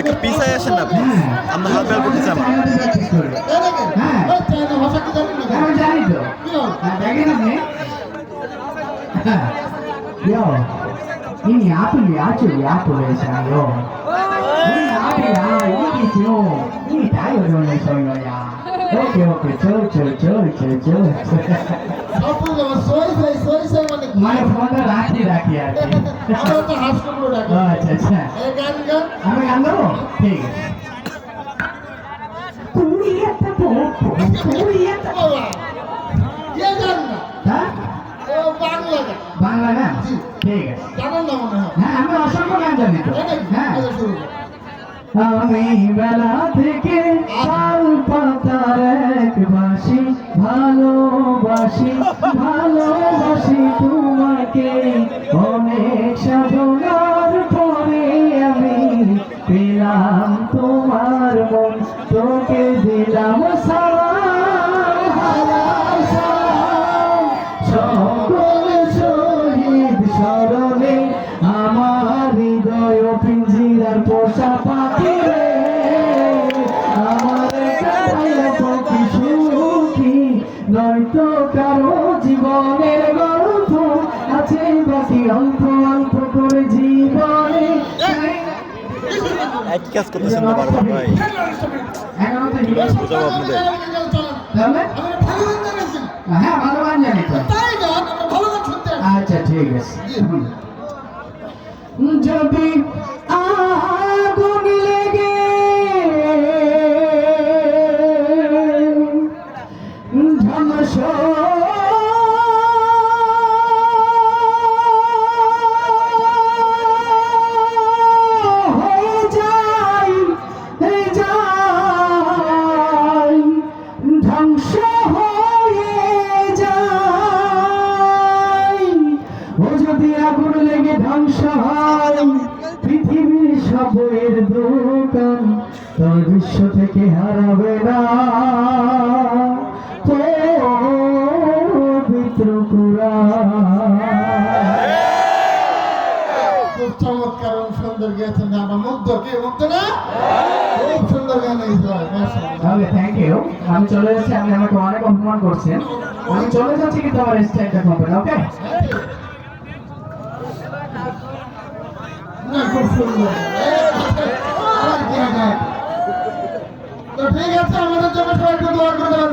একটু পিছায় আসেন না প্লিজ, আমরা হালকা করতে চাই। জানি তো দেখেন আপনি ini apa ya yo ini apa ya ini jo ini tayo dong soalnya ya oke cel মানে ফোনটা রাখি আর কি আমরা তো হাসপাতালে রাখি। আচ্ছা এই গান গান আমি গান গাবো ঠিক আছে কুড়িয়াটা পড়ো কুড়িয়াটা বাবা কে গান না হ্যাঁ ও বাংলা গান বাংলা গান ঠিক আছে জানেন না মনে হয় হ্যাঁ আমি অসংখ্য গান জানি তো হ্যাঁ শুরু করো। আমি বেলা থেকে তাল পাতার এক বাসি ভালোবাসি তোমাকে অনেক সাধনার পরে আমি পেলাম তোমার মন তোকে দিলাম সালাম সকল শহীদ স্মরণে আমার হৃদয় পিঞ্জিরার পোষা পাখি রে আমার কি সুখী নয়তো কারো জীবনের গল্প আছে বাকি অল্প করে জীবনে এক কাজ করতেছেন না বারবার ভাই, বুঝাবো আপনাদের। হ্যাঁ ভালো গান জানি তো তাই গান আমরা ভালো গান শুনতে আসি। আচ্ছা ঠিক আছে যদি আগুন লেগে ধ্বংস হয়ে যায় ধ্বংস হয়ে যায় ও যদি আগুন লেগে ধ্বংস হয় পৃথিবীর সবের দোকান তোর বিশ্ব থেকে হারাবে না পবিত্র কুরআন। খুব চমৎকার এবং সুন্দর গেয়েছেন আমার মুগ্ধ কে মুগ্ধ না খুব সুন্দর গান হয়েছে মাশাআল্লাহ। তাহলে থ্যাংক ইউ আমি চলে যাচ্ছি আপনি আমাকে অনেক অপমান করছেন আমি চলে যাচ্ছি কিন্তু আমার স্টাইলটা কমপ্লিট ওকে না খুব সুন্দর তো ঠিক আছে আমাদের জন্য সবাই একটু দোয়া করে দেবেন।